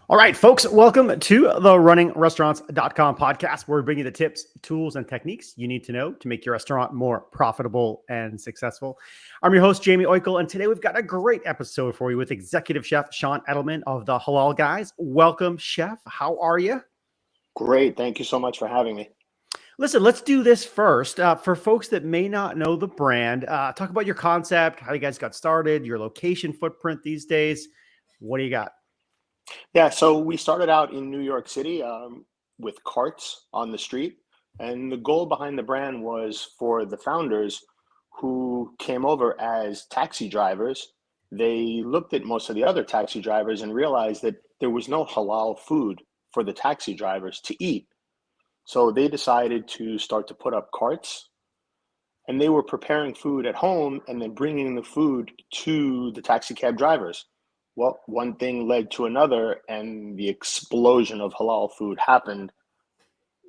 All right, folks, welcome to the runningrestaurants.com podcast, where we bring you the tips, tools, and techniques you need to know to make your restaurant more profitable and successful. I'm your host, Jamie Oikel, and today we've got a great episode for you with executive chef Sean Edelman of the Halal Guys. Welcome, chef. How are you? Great. Thank you so much for having me. Listen, let's do this first. For folks that may not know the brand, talk about your concept, how you guys got started, your location footprint these days. What do you got? Yeah, so we started out in New York City with carts on the street. And the goal behind the brand was for the founders who came over as taxi drivers. They looked at most of the other taxi drivers and realized that there was no halal food for the taxi drivers to eat. So they decided to start to put up carts, and they were preparing food at home and then bringing the food to the taxi cab drivers. Well, one thing led to another, and the explosion of halal food happened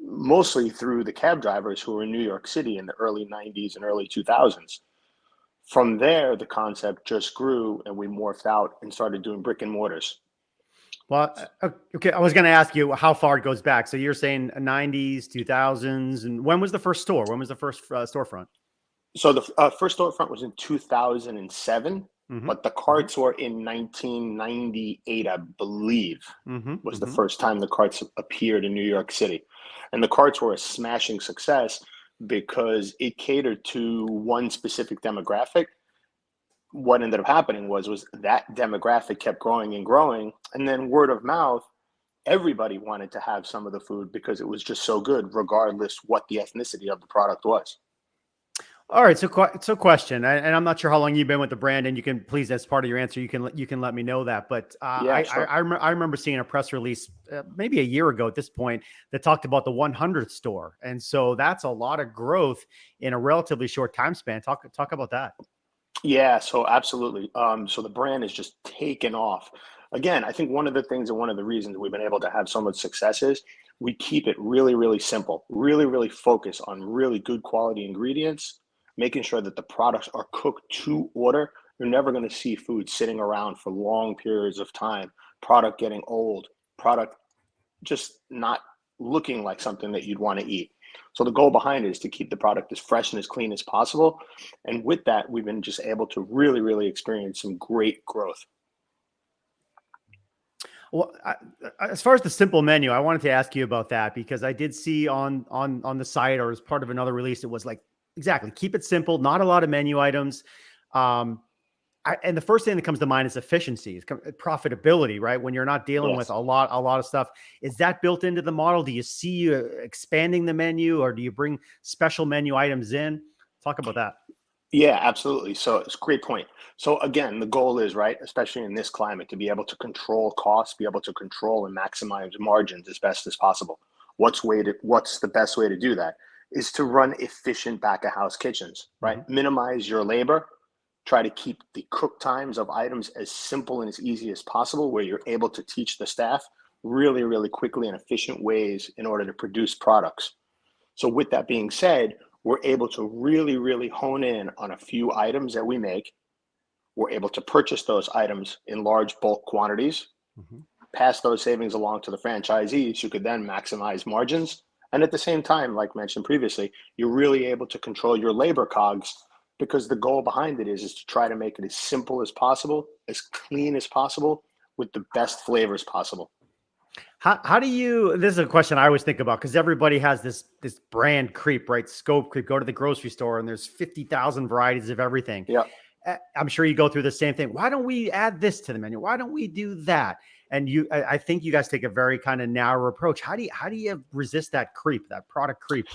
mostly through the cab drivers who were in New York City in the early 90s and early 2000s. From there, the concept just grew, and we morphed out and started doing brick and mortars. Well, okay, I was going to ask you how far it goes back. So you're saying 90s, 2000s, and when was the first store? When was the first storefront? So the first storefront was in 2007, but the carts were in 1998, I believe, was the first time the carts appeared in New York City. And the carts were a smashing success because it catered to one specific demographic. What ended up happening was that demographic kept growing and growing, and then word of mouth, everybody wanted to have some of the food because it was just so good, regardless what the ethnicity of the product was. All right, so question, and I'm not sure how long you've been with the brand, and you can please, as part of your answer, you can let me know that. But Yeah, sure. I remember seeing a press release maybe a year ago at this point that talked about the 100th store, and so that's a lot of growth in a relatively short time span. Talk about that. Yeah, so absolutely. So the brand is just taken off. Again, I think one of the things and one of the reasons we've been able to have so much success is we keep it really, really simple, really, really focus on really good quality ingredients, making sure that the products are cooked to order. You're never going to see food sitting around for long periods of time, product getting old, product just not looking like something that you'd want to eat. So the goal behind it is to keep the product as fresh and as clean as possible. And with that, we've been just able to really, really experience some great growth. Well, as far as the simple menu, I wanted to ask you about that because I did see on the site or as part of another release, it was like, exactly, keep it simple, not a lot of menu items. And the first thing that comes to mind is efficiency, profitability, right? When you're not dealing with Yes. a lot of stuff, is that built into the model? Do you see you expanding the menu, or do you bring special menu items in? Talk about that. Yeah, absolutely. So it's a great point. So again, the goal is, right, especially in this climate, to be able to control costs, be able to control and maximize margins as best as possible. What's the best way to do that is to run efficient back of house kitchens, right? Minimize your labor, try to keep the cook times of items as simple and as easy as possible, where you're able to teach the staff really, really quickly and efficient ways in order to produce products. So with that being said, we're able to really, really hone in on a few items that we make. We're able to purchase those items in large bulk quantities, pass those savings along to the franchisees who could then maximize margins. And at the same time, like mentioned previously, you're really able to control your labor cogs, because the goal behind it is to try to make it as simple as possible, as clean as possible, with the best flavors possible. How do you, this is a question I always think about, because everybody has this brand creep, right? Scope creep. Go to the grocery store and there's 50,000 varieties of everything. Yeah. I'm sure you go through the same thing. Why don't we add this to the menu? Why don't we do that? And I think you guys take a very kind of narrow approach. How do you resist that creep, that product creep?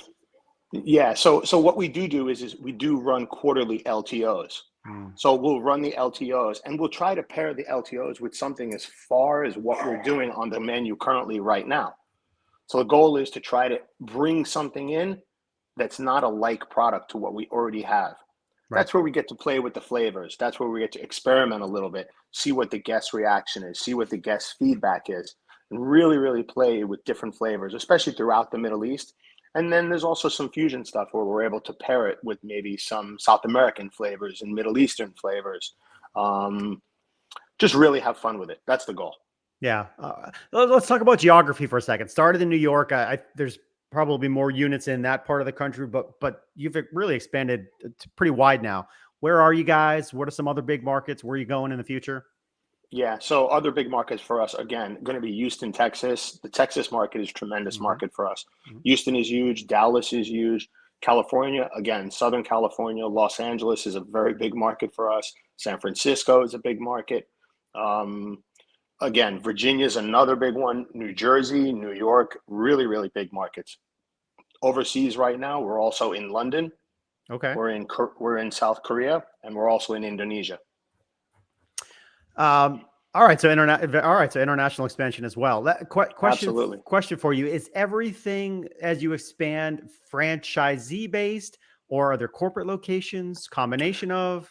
Yeah, so what we do is we do run quarterly LTOs. So we'll run the LTOs and we'll try to pair the LTOs with something as far as what we're doing on the menu currently right now. So the goal is to try to bring something in that's not a like product to what we already have. Right. That's where we get to play with the flavors. That's where we get to experiment a little bit, see what the guest reaction is, see what the guest feedback is, and really, really play with different flavors, especially throughout the Middle East. And then there's also some fusion stuff where we're able to pair it with maybe some South American flavors and Middle Eastern flavors. Just really have fun with it. That's the goal. Yeah. Let's talk about geography for a second. Started in New York. There's probably more units in that part of the country, but you've really expanded to pretty wide now. Where are you guys? What are some other big markets? Where are you going in the future? Yeah, so other big markets for us, again, going to be Houston, Texas. The Texas market is a tremendous Hmm. market for us. Hmm. Houston is huge. Dallas is huge. California, again, Southern California, Los Angeles is a very big market for us. San Francisco is a big market. Um, Again, Virginia is another big one. New Jersey, New York, really, really big markets. Overseas right now, we're also in London. Okay. We're in South Korea, and we're also in Indonesia. All right. So international expansion as well. Absolutely. Question for you: is everything as you expand franchisee based, or are there corporate locations? Combination of.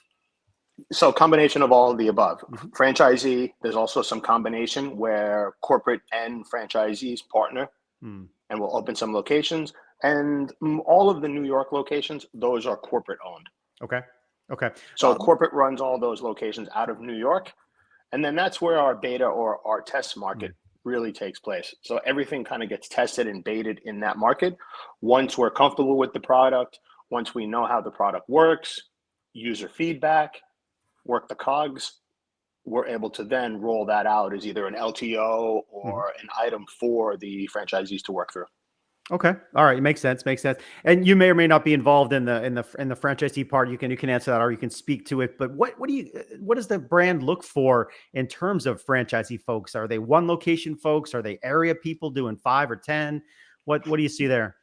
So combination of all of the above. Mhm. Franchisee, there's also some combination where corporate and franchisees partner Hmm. and we'll open some locations. And all of the New York locations, those are corporate owned. Okay. Okay. So corporate runs all those locations out of New York. And then that's where our beta or our test hmm. market really takes place. So everything kind of gets tested and baited in that market. Once we're comfortable with the product, once we know how the product works, user feedback, work the cogs, we're able to then roll that out as either an LTO Mhm. or an item for the franchisees to work through. Okay. All right. Makes sense. Makes sense. And you may or may not be involved in the franchisee part. You can answer that, or you can speak to it. But what does the brand look for in terms of franchisee folks? Are they one location folks? Are they area people doing 5 or 10? What do you see there?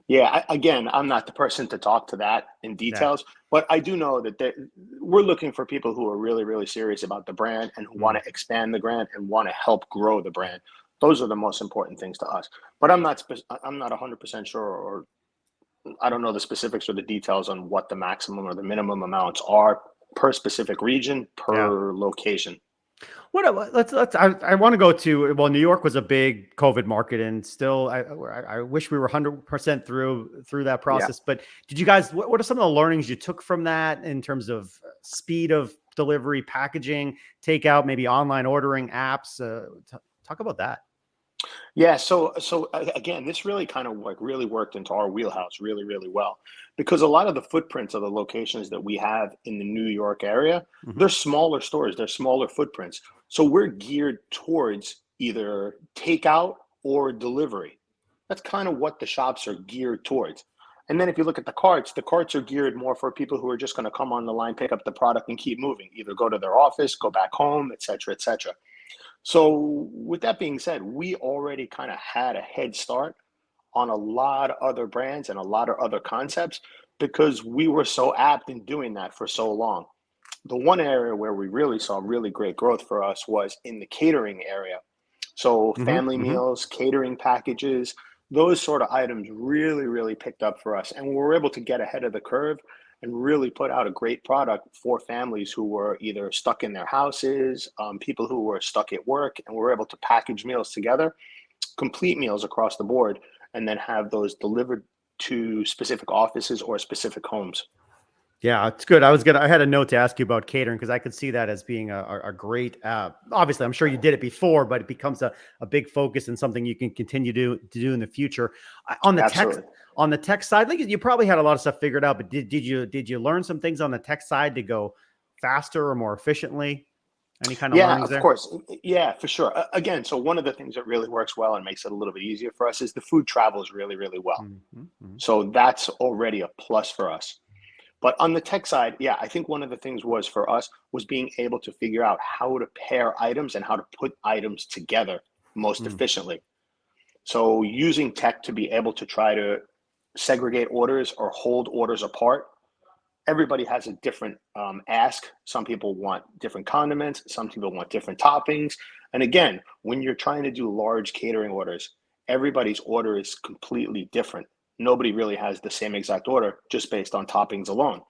Yeah, again, I'm not the person to talk to that in Yeah. details, but I do know that we're looking for people who are really, really serious about the brand and who want Mm. to expand the brand and want to help grow the brand. Those are the most important things to us. But I'm not 100% sure, or I don't know the specifics or the details on what the maximum or the minimum amounts are per specific region, Yeah. per location. I want to go to, well, New York was a big COVID market, and still I wish we were 100% through that Yeah. process. But did you guys, what are some of the learnings you took from that in terms of speed of delivery, packaging, takeout, maybe online ordering apps? Talk about that. Yeah, again, this really kind of like really worked into our wheelhouse really, really well because a lot of the footprints of the locations that we have in the New York area, Hmm. they're smaller stores, they're smaller footprints. So we're geared towards either takeout or delivery. That's kind of what the shops are geared towards. And then if you look at the carts are geared more for people who are just going to come on the line, pick up the product and keep moving, either go to their office, go back home, et cetera, et cetera. So, with that being said, we already kind of had a head start on a lot of other brands and a lot of other concepts because we were so apt in doing that for so long. The one area where we really saw really great growth for us was in the catering area. So, Hmm. family Hmm. meals, catering packages, those sort of items really, really picked up for us. And we were able to get ahead of the curve and really put out a great product for families who were either stuck in their houses, people who were stuck at work, and we were able to package meals together, complete meals across the board, and then have those delivered to specific offices or specific homes. Yeah, it's good. I had a note to ask you about catering because I could see that as being a great, obviously, I'm sure you did it before, but it becomes a big focus and something you can continue to do in the future. On the tech, Absolutely. on the tech side, like you probably had a lot of stuff figured out, but did you learn some things on the tech side to go faster or more efficiently? Any kind of Yeah, learnings of there? course. Yeah, for sure. Again, so one of the things that really works well and makes it a little bit easier for us is the food travels really, really well. Mhm. So that's already a plus for us. But on the tech side, yeah, I think one of the things was for us was being able to figure out how to pair items and how to put items together most Mm. efficiently. So using tech to be able to try to segregate orders or hold orders apart. Everybody has a different ask. Some people want different condiments, some people want different toppings. And again, when you're trying to do large catering orders, everybody's order is completely different. Nobody really has the same exact order just based on toppings alone.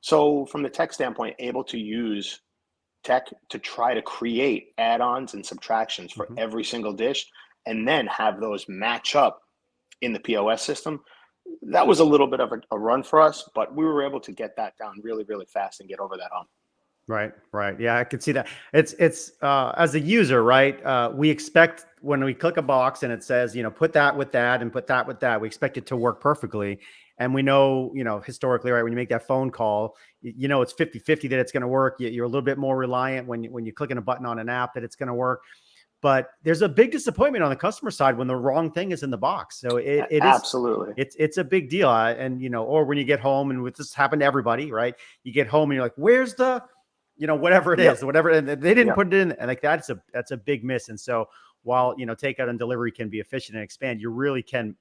So, from the tech standpoint, able to use tech to try to create add ons and subtractions for Mhm. every single dish and then have those match up in the POS system, that was a little bit of a run for us, but we were able to get that down really, really fast and get over that hump. Right, right. Yeah, I could see that. It's as a user, right? We expect when we click a box and it says, put that with that and put that with that, we expect it to work perfectly. And we know, historically, right, when you make that phone call, it's 50-50 that it's going to work. You're a little bit more reliant when you're clicking a button on an app that it's going to work. But there's a big disappointment on the customer side when the wrong thing is in the box. So it is Absolutely. it's a big deal. And or when you get home, and with this happened to everybody, right? You get home and you're like, where's the whatever it Yep. is, whatever, and they didn't Yep. put it in, and like that's a big miss. And so while takeout and delivery can be efficient and expand, you really can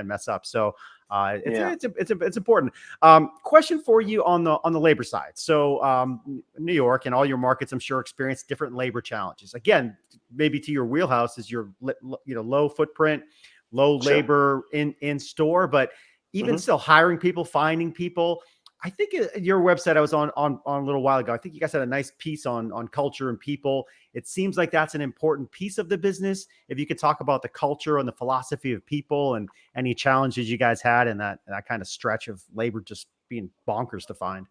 mess up. So Yeah. it's important. Question for you on the labor side. So New York and all your markets, I'm sure, experience different labor challenges. Again, maybe to your wheelhouse is your low footprint, low Sure. labor in store, but even Hmm. still hiring people, finding people. I think your website I was on a little while ago. I think you guys had a nice piece on culture and people. It seems like that's an important piece of the business. If you could talk about the culture and the philosophy of people and any challenges you guys had in that kind of stretch of labor just being bonkers to find.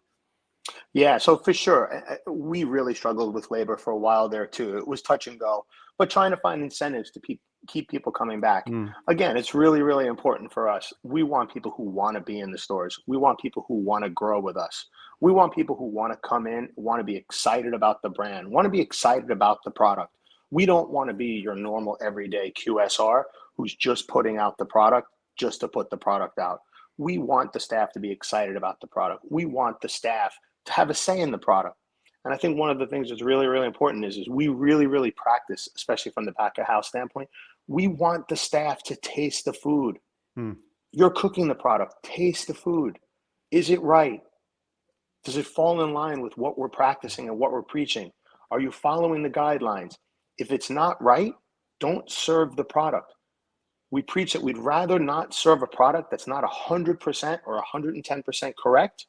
Yeah, so for sure, we really struggled with labor for a while there too. It was touch and go, but trying to find incentives to keep people coming back. Mm, Again, it's really, really important for us. We want people who want to be in the stores. We want people who want to grow with us. We want people who want to come in, want to be excited about the brand, want to be excited about the product. We don't want to be your normal everyday QSR who's just putting out the product just to put the product out. We want the staff to be excited about the product. We want the staff to have a say in the product. And I think one of the things that's really, really important is we really, really practice, especially from the back of house standpoint. We want the staff to taste the food. mm, You're cooking the product, taste the food. Is it right? Does it fall in line with what we're practicing and what we're preaching? Are you following the guidelines? If it's not right, don't serve the product. We preach that we'd rather not serve a product that's not 100% or 110% correct.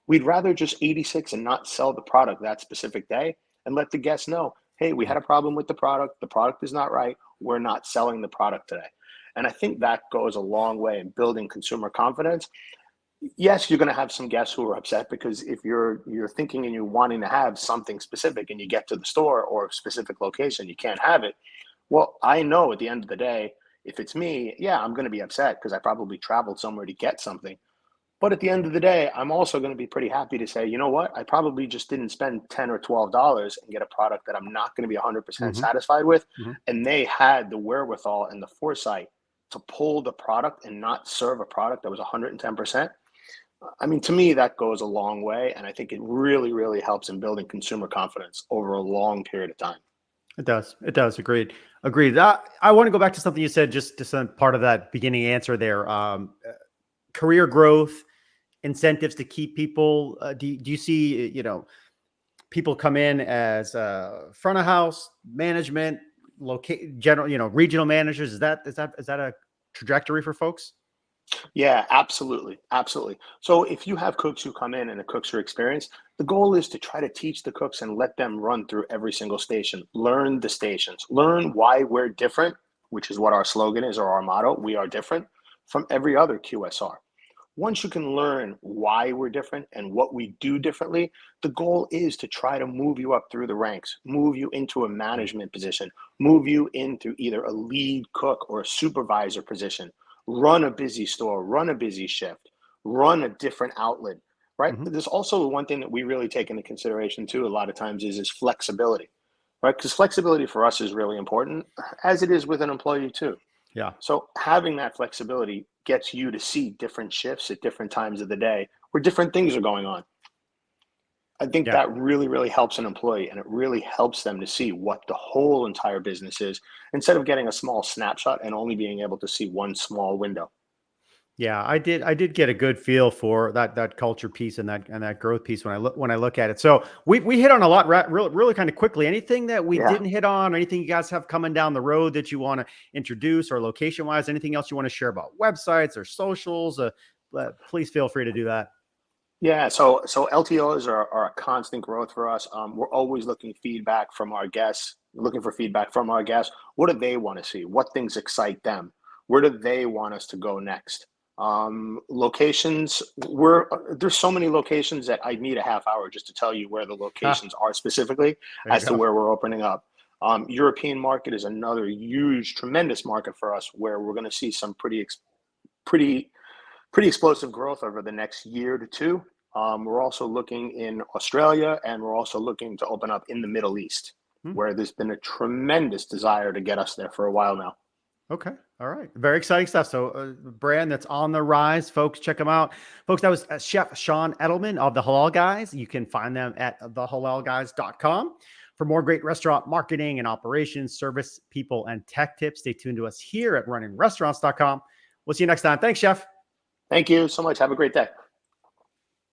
We'd rather just 86 and not sell the product that specific day and let the guests know, hey, we mm. had a problem with the product. The product is not right. We're not selling the product today. And I think that goes a long way in building consumer confidence. Yes, you're going to have some guests who are upset because if you're thinking and you're wanting to have something specific and you get to the store or a specific location, you can't have it. Well, I know at the end of the day, if it's me, yeah, I'm going to be upset because I probably traveled somewhere to get something. But at the end of the day, I'm also going to be pretty happy to say, you know what? I probably just didn't spend $10 or $12 and get a product that I'm not going to be 100% Mhm, satisfied with. mhm. And they had the wherewithal and the foresight to pull the product and not serve a product that was 110%. I mean, to me, that goes a long way. And I think it really, really helps in building consumer confidence over a long period of time. It does. It does. Agreed. Agreed. I want to go back to something you said, just some part of that beginning answer there. Career growth, incentives to keep people. Do you see, people come in as front of house management, general, regional managers? Is that a trajectory for folks? Yeah, absolutely. Absolutely. So if you have cooks who come in and the cooks are experienced, the goal is to try to teach the cooks and let them run through every single station, learn the stations, learn why we're different, which is what our slogan is or our motto. We are different from every other QSR. Once you can learn why we're different and what we do differently, the goal is to try to move you up through the ranks, move you into a management position, move you into either a lead cook or a supervisor position, run a busy store, run a busy shift, run a different outlet, right? Hmm. There's also one thing that we really take into consideration too, a lot of times is flexibility, right? Because flexibility for us is really important, as it is with an employee too. Yeah. So having that flexibility gets you to see different shifts at different times of the day where different things are going on. I think Yeah. that really, really helps an employee and it really helps them to see what the whole entire business is instead of getting a small snapshot and only being able to see one small window. Yeah, I did get a good feel for that culture piece and that growth piece when I look at it. So we hit on a lot really kind of quickly. Anything that we Yeah. didn't hit on, or anything you guys have coming down the road that you want to introduce, or location wise, anything else you want to share about websites or socials? Please feel free to do that. Yeah, so LTOs are a constant growth for us. We're always looking feedback from our guests, looking for feedback from our guests. What do they want to see? What things excite them? Where do they want us to go next? Locations, there's so many locations that I need a half hour just to tell you where the locations are specifically There you as to go. where we're opening up. European market is another huge, tremendous market for us where we're going to see some pretty explosive growth over the next year to two. We're also looking in Australia, and we're also looking to open up in the Middle East, Hmm. where there's been a tremendous desire to get us there for a while now. Okay. All right. Very exciting stuff. So, brand that's on the rise, folks. Check them out, folks. That was Chef Sean Edelman of the Halal Guys. You can find them at thehalalguys.com for more great restaurant marketing and operations, service, people, and tech tips. Stay tuned to us here at runningrestaurants.com. We'll see you next time. Thanks, Chef. Thank you so much. Have a great day.